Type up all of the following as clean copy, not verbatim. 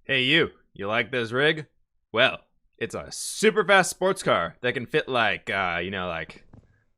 Hey you like this rig? Well, it's a super fast sports car that can fit like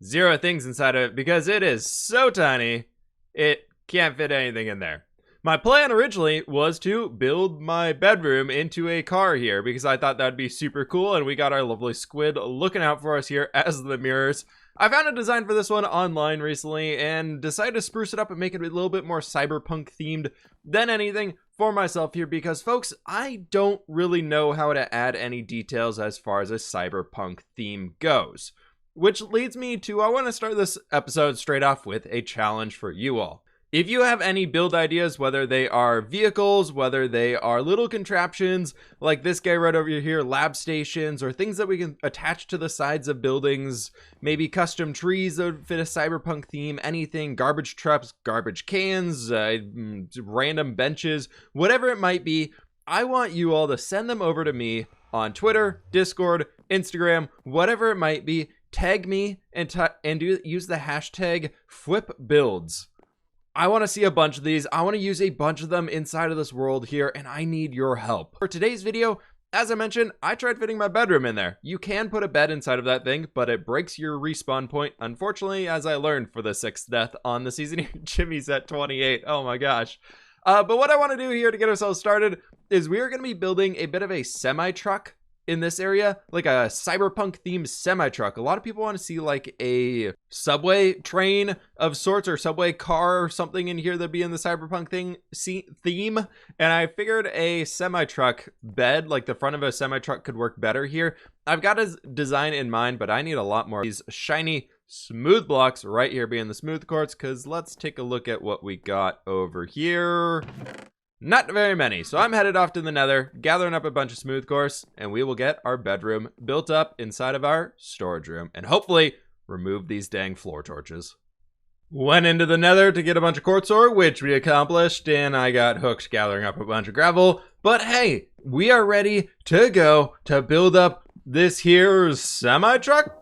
0 things inside of it because it is so tiny, it can't fit anything in there. My plan originally was to build my bedroom into a car here because I thought that'd be super cool, and we got our lovely squid looking out for us here as the mirrors. I found a design for this one online recently and decided to spruce it up and make it a little bit more cyberpunk themed than anything for myself here because, folks, I don't really know how to add any details as far as a cyberpunk theme goes. Which leads me to, I want to start this episode straight off with a challenge for you all. If you have any build ideas, whether they are vehicles, whether they are little contraptions, like this guy right over here, lab stations, or things that we can attach to the sides of buildings, maybe custom trees that would fit a cyberpunk theme, anything, garbage trucks, garbage cans, random benches, whatever it might be, I want you all to send them over to me on Twitter, Discord, Instagram, whatever it might be. Tag me and use the hashtag fWhipBuilds. I want to see a bunch of these. I want to use a bunch of them inside of this world here, and I need your help. For today's video, as I mentioned, I tried fitting my bedroom in there. You can put a bed inside of that thing, but it breaks your respawn point. Unfortunately, as I learned for the 6th death on the season, Jimmy's at 28. Oh my gosh. But what I want to do here to get ourselves started is we are going to be building a bit of a semi-truck in this area, like a cyberpunk themed semi-truck. A lot of people want to see like a subway train of sorts or subway car or something in here that'd be in the cyberpunk theme, and I figured a semi-truck bed, like the front of a semi-truck, could work better here. I've got a design in mind, but I need a lot more of these shiny smooth blocks right here being the smooth quartz, because let's take a look at what we got over here. Not very many, so I'm headed off to the nether, gathering up a bunch of smooth quartz, and we will get our bedroom built up inside of our storage room, and hopefully remove these dang floor torches. Went into the nether to get a bunch of quartz ore, which we accomplished, and I got hooked gathering up a bunch of gravel, but hey, we are ready to go to build up this here semi-truck.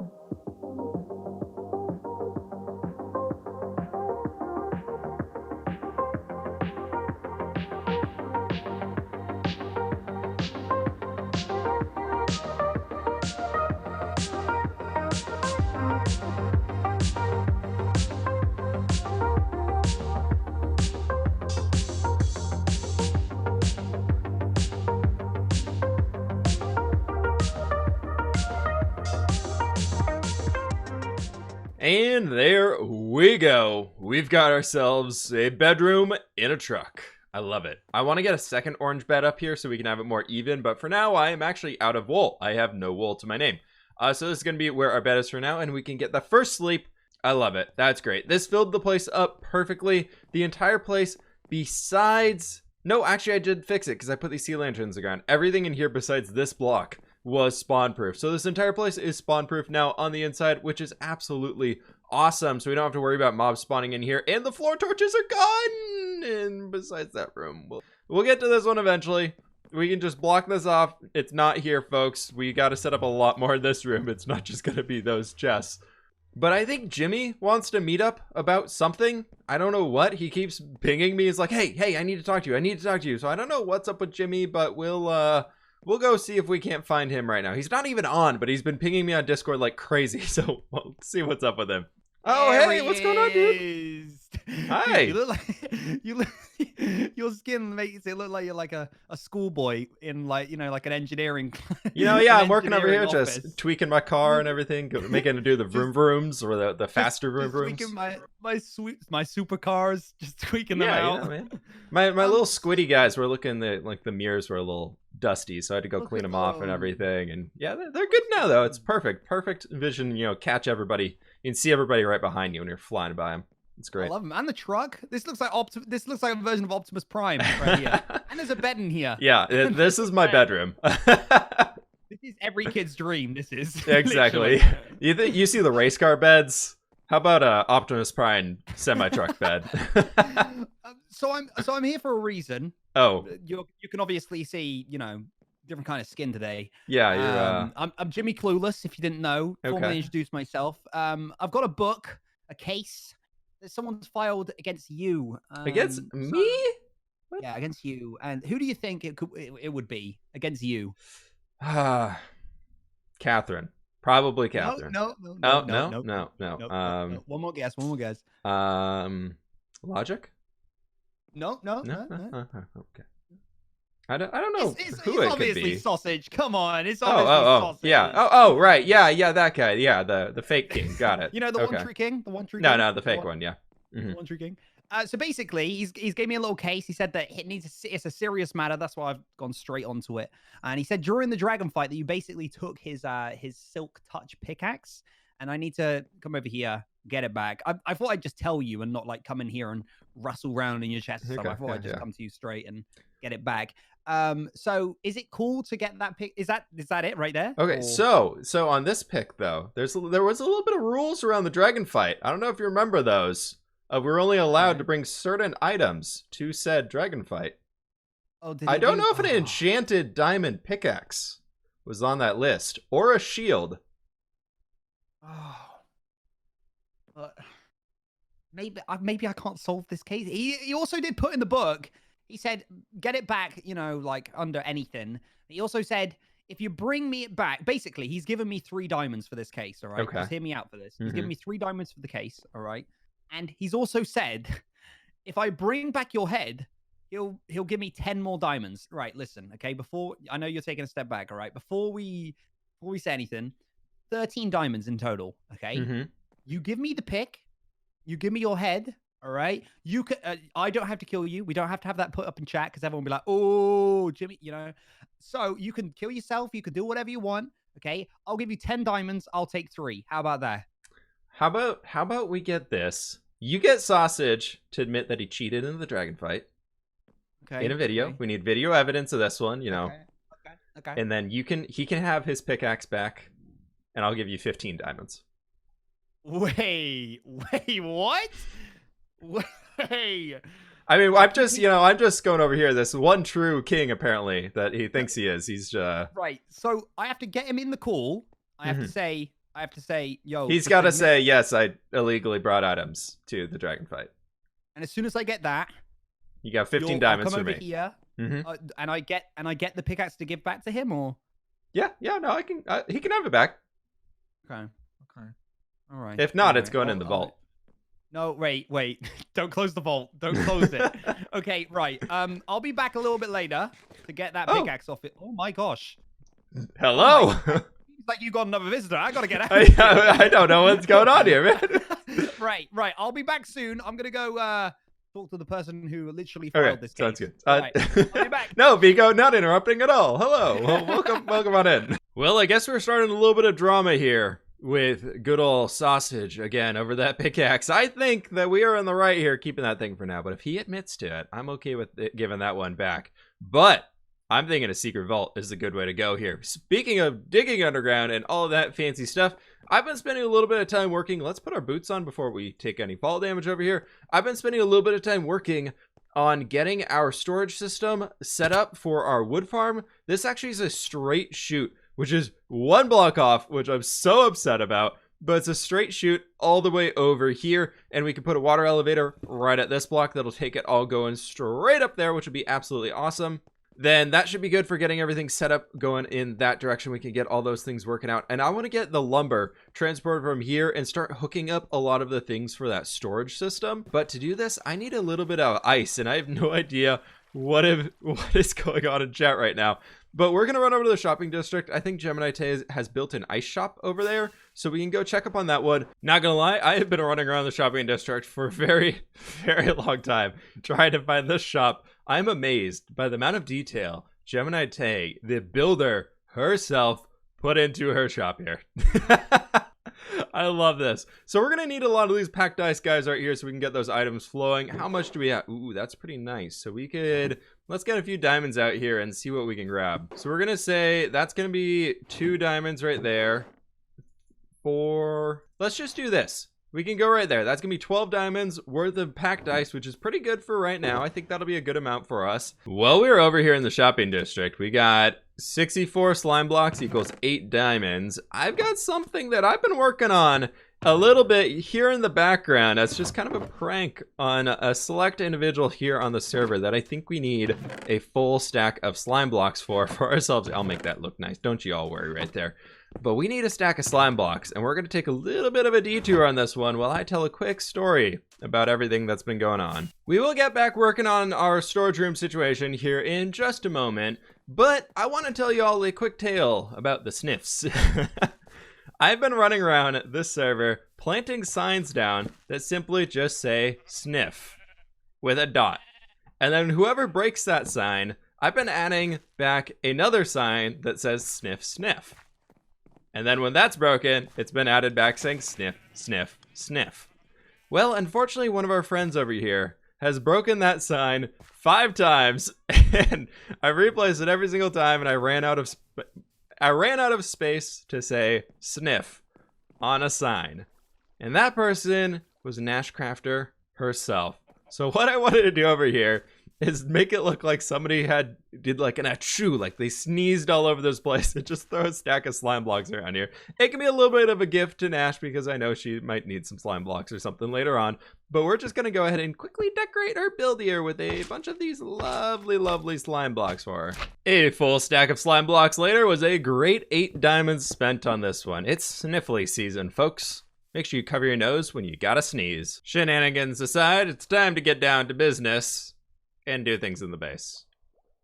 And there we go. We've got ourselves a bedroom in a truck. I love it. I want to get a second orange bed up here so we can have it more even, but for now I am actually out of wool. I have no wool to my name. So this is going to be where our bed is for now, and we can get the first sleep. I love it. That's great. This filled the place up perfectly. The entire place besides... No, actually I did fix it because I put these sea lanterns around. Everything in here besides this block was spawn proof. So this entire place is spawn proof now on the inside, which is absolutely awesome. So we don't have to worry about mobs spawning in here, and the floor torches are gone. And besides that room, we'll get to this one eventually. We can just block this off. It's not here, folks. We got to set up a lot more in this room. It's not just going to be those chests. But I think Jimmy wants to meet up about something. I don't know what. He keeps pinging me. He's like, hey, I need to talk to you. I need to talk to you. So I don't know what's up with Jimmy, but we'll go see if we can't find him right now. He's not even on, but he's been pinging me on Discord like crazy. So we'll see what's up with him. Oh, hey, what's going on, dude? Hi. You look like your skin makes it look like you're like a schoolboy in like an engineering. Yeah, I'm working over here just tweaking my car and everything, making it do the vroom vrooms or the faster vroom vrooms. Tweaking my supercars, just tweaking them out. Yeah, man. My little squiddy guys were looking like the mirrors were a little dusty, so I had to go clean them off and everything. And yeah, they're good now though. It's perfect vision. Catch everybody. You can see everybody right behind you when you're flying by them. It's great. I love them. And the truck. This looks like a version of Optimus Prime right here. And there's a bed in here. Yeah, this is my bedroom. This is every kid's dream. This is exactly. You see the race car beds? How about a Optimus Prime semi-truck bed? So I'm here for a reason. Oh, you can obviously see different kind of skin today. Yeah, I'm Jimmy Clueless, if you didn't know. Okay. Formally introduce myself. I've got a book, a case that someone's filed against you. Against me? What? Yeah, against you. And who do you think it would be against you? Catherine. Probably No, Catherine. no, no, Oh, no, no, no, no, no, no. no, no, no. One more guess. One more guess. Logic? No, no, No? no, no. Okay. I don't know It's who it could obviously be. Sausage. Come on, it's Oh, obviously Sausage. yeah. Oh, right. Yeah, that guy. Yeah, the fake king. Got it. You know the Okay. one true king, the one true No, king. no, the fake one. Yeah. The one true king. So basically, he's gave me a little case. He said that it's a serious matter. That's why I've gone straight onto it. And he said during the dragon fight that you basically took his silk touch pickaxe, and I need to come over here, get it back. I thought I'd just tell you and not like come in here and rustle around in your chest or something. I thought I'd just come to you straight and get it back. So is it cool to get that pick? Is that it right there? Okay, or... so on this pick though, there was a little bit of rules around the dragon fight. I don't know if you remember those. We're only allowed to bring certain items to said dragon fight. Oh, I don't know if an enchanted diamond pickaxe was on that list or a shield. Maybe I can't solve this case. He also did put in the book. He said, get it back, you know, like under anything. He also said, if you bring me it back, basically, he's given me 3 diamonds for this case, all right? Okay. Just hear me out for this. He's given me 3 diamonds for the case, all right? And he's also said, if I bring back your head, he'll give me 10 more diamonds. Right, listen, okay? I know you're taking a step back, all right? Before we say anything, 13 diamonds in total, okay? You give me the pick, you give me your head, all right? You can. I don't have to kill you. We don't have to have that put up in chat because everyone will be like, "Oh, Jimmy," you know. So you can kill yourself. You can do whatever you want. Okay, I'll give you 10 diamonds. I'll take 3. How about that? How about we get this? You get Sausage to admit that he cheated in the dragon fight. Okay. In a video. Okay. We need video evidence of this one. You know. Okay. And then he can have his pickaxe back, and I'll give you 15 diamonds. Wait, what? Wait. I mean, I'm just going over here. This one true king, apparently, that he thinks he is. He's right. So I have to get him in the call. I have to say, yo. He's got to say, yes, I illegally brought items to the dragon fight. And as soon as I get that, you got 15 diamonds for me. Here, and I get the pickaxe to give back to him, or? Yeah. No, I can. He can have it back. Okay. All right. If not, it's going in the vault. No, wait. Don't close the vault. Don't close it. Okay, right. I'll be back a little bit later to get that pickaxe off it. Oh my gosh. Hello. Seems like you got another visitor. I gotta get out. I don't know what's going on here, man. Right. I'll be back soon. I'm gonna go talk to the person who literally filed this case. Sounds good. Right. I'll be back. No, Vigo, not interrupting at all. Hello. Well, welcome on in. Well, I guess we're starting a little bit of drama here with good old Sausage again over that pickaxe. I think that we are in the right here keeping that thing for now, but if he admits to it, I'm okay with giving that one back. But I'm thinking a secret vault is a good way to go here. Speaking of digging underground and all of that fancy stuff, I've been spending a little bit of time working. Let's put our boots on before we take any fall damage over here. I've been spending a little bit of time working on getting our storage system set up for our wood farm. This actually is a straight shoot, which is 1 block off, which I'm so upset about, but it's a straight shoot all the way over here, and we can put a water elevator right at this block that'll take it all going straight up there, which would be absolutely awesome. Then that should be good for getting everything set up going in that direction. We can get all those things working out, and I want to get the lumber transported from here and start hooking up a lot of the things for that storage system. But to do this, I need a little bit of ice, and I have no idea what is going on in chat right now. But we're going to run over to the shopping district. I think Gemini has built an ice shop over there, so we can go check up on that one. Not going to lie, I have been running around the shopping district for a very, very long time trying to find this shop. I'm amazed by the amount of detail Gemini Tay, the builder herself, put into her shop here. I love this. So we're going to need a lot of these packed ice guys right here so we can get those items flowing. How much do we have? Ooh, that's pretty nice. So we could, let's get a few diamonds out here and see what we can grab. So we're going to say that's going to be 2 diamonds right there. 4. Let's just do this. We can go right there. That's going to be 12 diamonds worth of packed ice, which is pretty good for right now. I think that'll be a good amount for us. Well, we're over here in the shopping district. We got 64 slime blocks equals 8 diamonds. I've got something that I've been working on, a little bit here in the background. That's just kind of a prank on a select individual here on the server that I think we need a full stack of slime blocks for ourselves. I'll make that look nice. Don't you all worry right there. But we need a stack of slime blocks, and we're going to take a little bit of a detour on this one while I tell a quick story about everything that's been going on. We will get back working on our storage room situation here in just a moment, but I want to tell you all a quick tale about the sniffs. I've been running around this server planting signs down that simply just say sniff with a dot. And then whoever breaks that sign, I've been adding back another sign that says sniff, sniff. And then when that's broken, it's been added back saying sniff, sniff, sniff. Well, unfortunately, one of our friends over here has broken that sign 5 times, and I've replaced it every single time, and I ran out of space to say sniff on a sign. And that person was Nashcrafter herself. So what I wanted to do over here is make it look like somebody did like an achoo, like they sneezed all over this place, and just throw a stack of slime blocks around here. It can be a little bit of a gift to Nash because I know she might need some slime blocks or something later on, but we're just gonna go ahead and quickly decorate her build here with a bunch of these lovely, lovely slime blocks for her. A full stack of slime blocks later was a great 8 diamonds spent on this one. It's sniffly season, folks. Make sure you cover your nose when you gotta sneeze. Shenanigans aside, it's time to get down to business and do things in the base.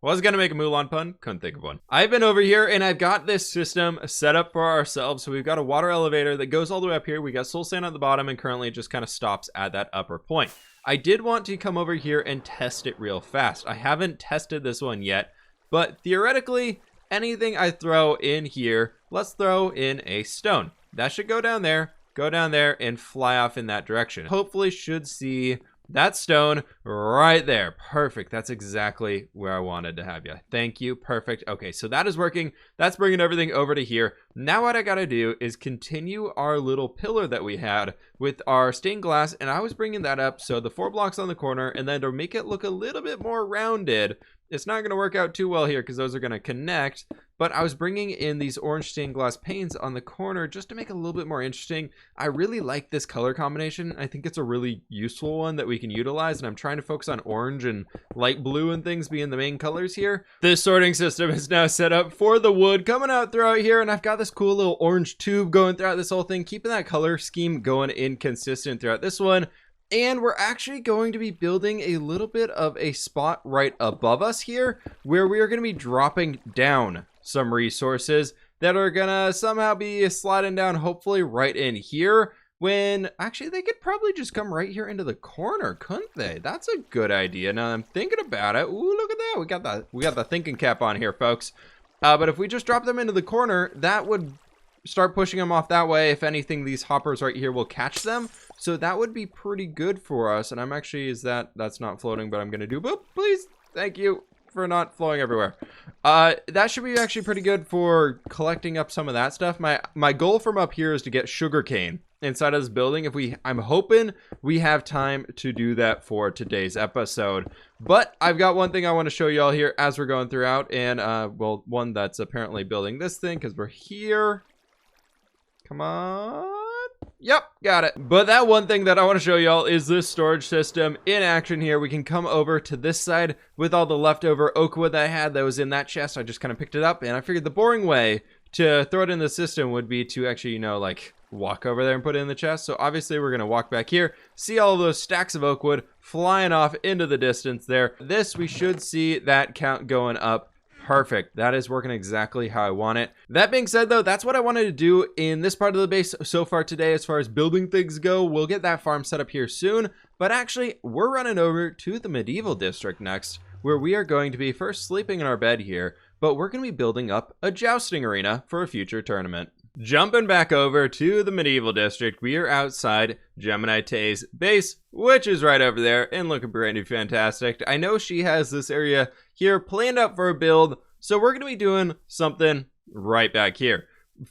Was gonna make a Mulan pun, couldn't think of one. I've been over here and I've got this system set up for ourselves. So we've got a water elevator that goes all the way up here. We got soul sand at the bottom, and currently it just kind of stops at that upper point. I did want to come over here and test it real fast. I haven't tested this one yet, but theoretically, anything I throw in here, let's throw in a stone. That should go down there, and fly off in that direction. Hopefully should see that stone right there. Perfect. That's exactly where I wanted to have you. Thank you. Perfect. Okay, so that is working. That's bringing everything over to here. Now what I gotta do is continue our little pillar that we had with our stained glass, and I was bringing that up so the 4 blocks on the corner, and then to make it look a little bit more rounded, it's not going to work out too well here because those are going to connect, but I was bringing in these orange stained glass panes on the corner just to make it a little bit more interesting. I really like this color combination. I think it's a really useful one that we can utilize, and I'm trying to focus on orange and light blue and things being the main colors here. This sorting system is now set up for the wood coming out throughout here, and I've got this cool little orange tube going throughout this whole thing, keeping that color scheme going inconsistent throughout this one. And we're actually going to be building a little bit of a spot right above us here where we are going to be dropping down some resources that are going to somehow be sliding down, hopefully right in here, when actually they could probably just come right here into the corner, couldn't they? That's a good idea. Now I'm thinking about it. Ooh, look at that. We got the thinking cap on here, folks. But if we just drop them into the corner, that would start pushing them off that way. If anything, these hoppers right here will catch them. So that would be pretty good for us. And I'm actually, that's not floating, but I'm going to do, boop, please. Thank you for not flowing everywhere. That should be actually pretty good for collecting up some of that stuff. My goal from up here is to get sugarcane inside of this building. I'm hoping we have time to do that for today's episode. But I've got one thing I want to show y'all here as we're going throughout. And, well, one that's apparently building this thing because we're here. Come on. Yep, got it. But that one thing that I want to show y'all is this storage system in action here. We can come over to this side with all the leftover oak wood that I had that was in that chest. I just kind of picked it up, and I figured the boring way to throw it in the system would be to actually, you know, like walk over there and put it in the chest. So obviously we're going to walk back here, see all of those stacks of oak wood flying off into the distance there. This, we should see that count going up. Perfect. That is working exactly how I want it. That being said, though, that's what I wanted to do in this part of the base so far today as far as building things go. We'll get that farm set up here soon, but actually we're running over to the medieval district next, where we are going to be first sleeping in our bed here, but we're going to be building up a jousting arena for a future tournament. Jumping back over to the medieval district, we are outside Gemini Tay's base, which is right over there and looking pretty fantastic. I know she has this area here planned out for a build, so we're going to be doing something right back here.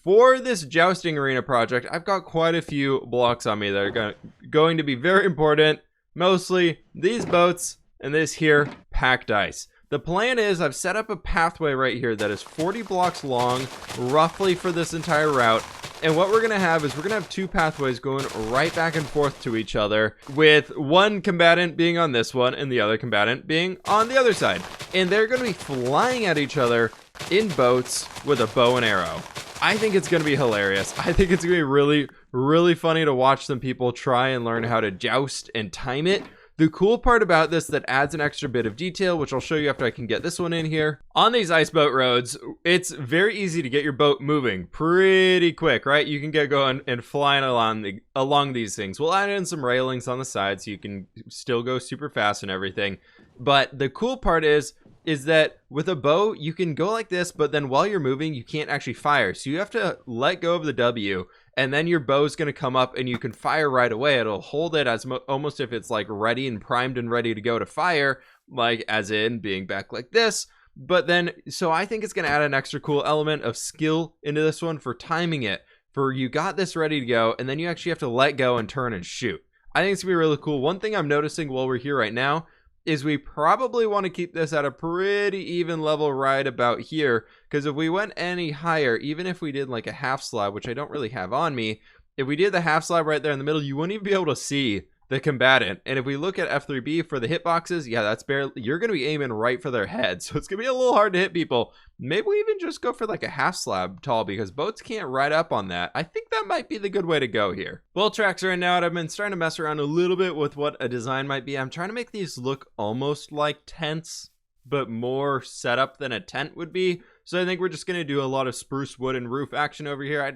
For this jousting arena project, I've got quite a few blocks on me that are going to be very important, mostly these boats and this here packed ice. The plan is I've set up a pathway right here that is 40 blocks long, roughly for this entire route, And what we're going to have is we're going to have two pathways going right back and forth to each other, with one combatant being on this one and the other combatant being on the other side. And they're going to be flying at each other in boats with a bow and arrow. I think it's going to be hilarious. I think it's going to be really, really funny to watch some people try and learn how to joust and time it. The cool part about this that adds an extra bit of detail, which I'll show you after I can get this one in here. On these ice boat roads, it's very easy to get your boat moving pretty quick, right? You can get going and flying along these things. We'll add in some railings on the side so you can still go super fast and everything. But the cool part is that with a bow, you can go like this, but then while you're moving, you can't actually fire. So you have to let go of the W, and then your bow's going to come up and you can fire right away. It'll hold it as almost if it's like ready and primed and ready to go to fire, like as in being back like this. But then, so I think it's going to add an extra cool element of skill into this one for timing it, for you got this ready to go, and then you actually have to let go and turn and shoot. I think it's going to be really cool. One thing I'm noticing while we're here right now is we probably want to keep this at a pretty even level right about here, because if we went any higher, even if we did like a half slab, which I don't really have on me, if we did the half slab right there in the middle, you wouldn't even be able to see the combatant. And if we look at F3B for the hitboxes, yeah, that's barely, you're going to be aiming right for their head, so it's going to be a little hard to hit people. Maybe we even just go for like a half slab tall, because boats can't ride up on that. I think that might be the good way to go here. Well, tracks are in now, and I've been starting to mess around a little bit with what a design might be. I'm trying to make these look almost like tents, but more setup than a tent would be. So I think we're just going to do a lot of spruce wood and roof action over here. I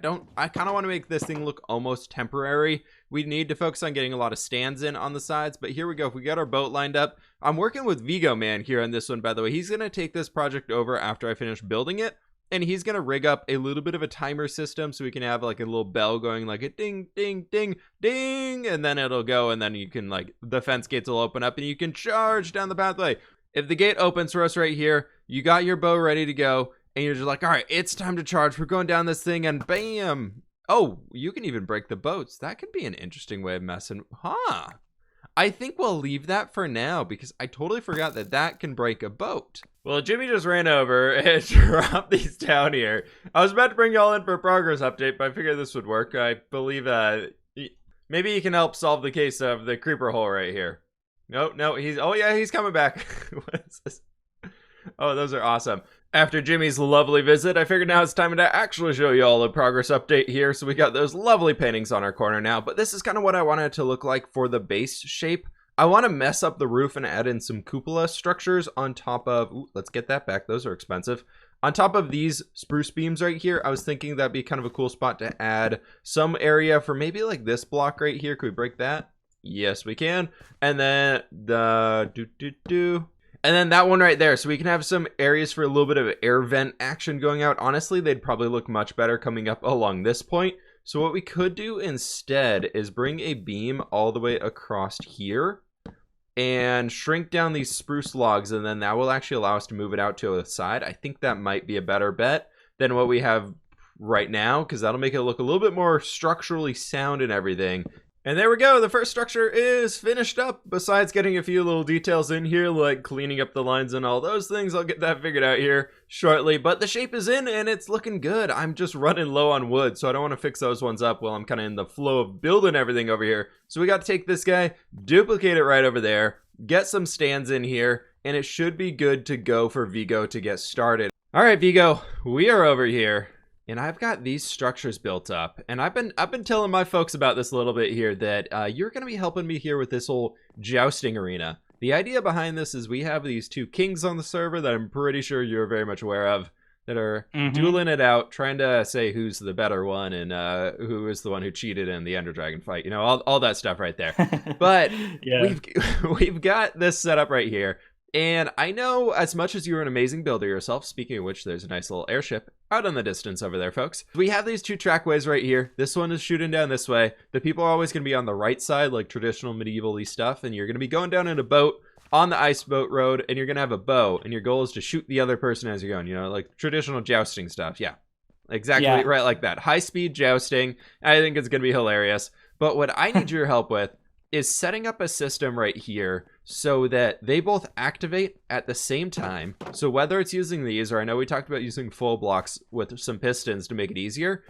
kind of want to make this thing look almost temporary. We need to focus on getting a lot of stands in on the sides, but here we go. If we got our boat lined up, I'm working with Vigo Man here on this one, by the way. He's going to take this project over after I finish building it, and he's going to rig up a little bit of a timer system so we can have like a little bell going like a ding, ding, ding, ding, and then it'll go, and then you can like, the fence gates will open up and you can charge down the pathway. If the gate opens for us right here, you got your bow ready to go, and you're just like, all right, it's time to charge. We're going down this thing, and bam. Oh, you can even break the boats. That could be an interesting way of messing. Huh. I think we'll leave that for now, because I totally forgot that that can break a boat. Well, Jimmy just ran over and dropped these down here. I was about to bring y'all in for a progress update, but I figured this would work. I believe maybe he can help solve the case of the creeper hole right here. No, oh yeah, he's coming back. What is this? Oh, those are awesome. After Jimmy's lovely visit, I figured now it's time to actually show you all a progress update here. So we got those lovely paintings on our corner now, but this is kind of what I want it to look like for the base shape. I want to mess up the roof and add in some cupola structures on top of, ooh, let's get that back. Those are expensive. On top of these spruce beams right here, I was thinking that'd be kind of a cool spot to add some area for maybe like this block right here. Could we break that? Yes, we can. And then and then that one right there, so we can have some areas for a little bit of air vent action going out. Honestly, they'd probably look much better coming up along this point. So what we could do instead is bring a beam all the way across here and shrink down these spruce logs, and then that will actually allow us to move it out to the side. I think that might be a better bet than what we have right now, because that'll make it look a little bit more structurally sound and everything. And there we go, the first structure is finished up. Besides getting a few little details in here, like cleaning up the lines and all those things, I'll get that figured out here shortly. But the shape is in and it's looking good. I'm just running low on wood, so I don't want to fix those ones up while I'm kind of in the flow of building everything over here. So we got to take this guy, duplicate it right over there, get some stands in here, and it should be good to go for Vigo to get started. All right, Vigo, we are over here. And I've got these structures built up, and I've been telling my folks about this a little bit here, that you're going to be helping me here with this whole jousting arena. The idea behind this is we have these two kings on the server that I'm pretty sure you're very much aware of, that are dueling it out, trying to say who's the better one and who is the one who cheated in the Ender Dragon fight. You know, all that stuff right there. But yeah. we've got this set up right here. And I know as much as you're an amazing builder yourself, speaking of which, there's a nice little airship out in the distance over there, folks. We have these two trackways right here. This one is shooting down this way. The people are always going to be on the right side, like traditional medieval-y stuff, and you're going to be going down in a boat on the ice boat road, and you're going to have a bow, and your goal is to shoot the other person as you're going, you know, like traditional jousting stuff. Yeah, exactly right like that. High-speed jousting. I think it's going to be hilarious. But what I need your help with is setting up a system right here so that they both activate at the same time. So whether it's using these, or I know we talked about using full blocks with some pistons to make it easier,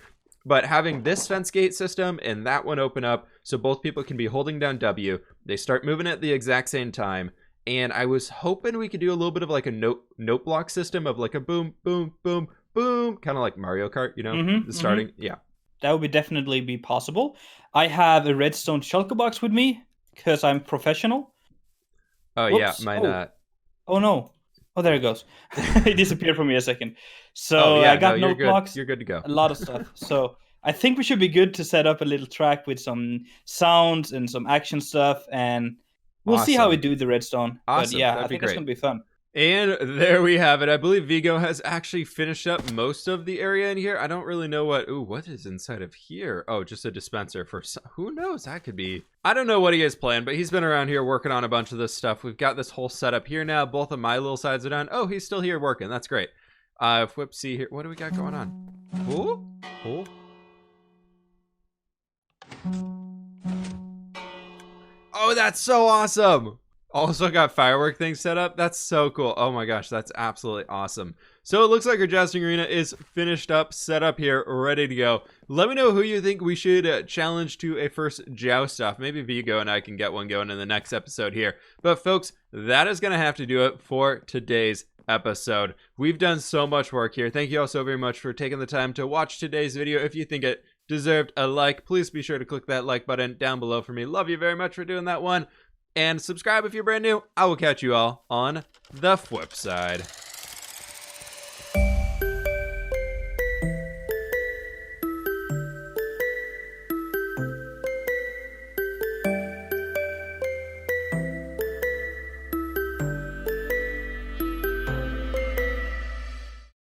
But having this fence gate system and that one open up so both people can be holding down W, they start moving at the exact same time. And I was hoping we could do a little bit of like a note block system of like a boom, boom, boom, boom, kind of like Mario Kart, you know, starting. Yeah. That would definitely be possible. I have a redstone shulker box with me because I'm professional. Oh, Whoops. yeah. Mine, Oh, no. Oh, there it goes. It disappeared for me a second. So I got note blocks. You're good to go. A lot of stuff. So I think we should be good to set up a little track with some sounds and some action stuff. And we'll see how we do the redstone. Awesome. But yeah, That'd I think it's going to be fun. And there we have it. I believe Vigo has actually finished up most of the area in here. I don't really know what is inside of here. Oh, just a dispenser for who knows? That could be. I don't know what he has planned, but he's been around here working on a bunch of this stuff. We've got this whole setup here now. Both of my little sides are done. Oh, he's still here working. That's great. fWhip, see here. What do we got going on? Oh, oh. Oh, that's so awesome. Also got firework things set up. That's so cool. Oh my gosh, that's absolutely awesome. So it looks like our Jousting Arena is finished up, set up here, ready to go. Let me know who you think we should challenge to a first joust off. Maybe Vigo and I can get one going in the next episode here. But folks, that is going to have to do it for today's episode. We've done so much work here. Thank you all so very much for taking the time to watch today's video. If you think it deserved a like, please be sure to click that like button down below for me. Love you very much for doing that one. And subscribe if you're brand new. I will catch you all on the fWhip side.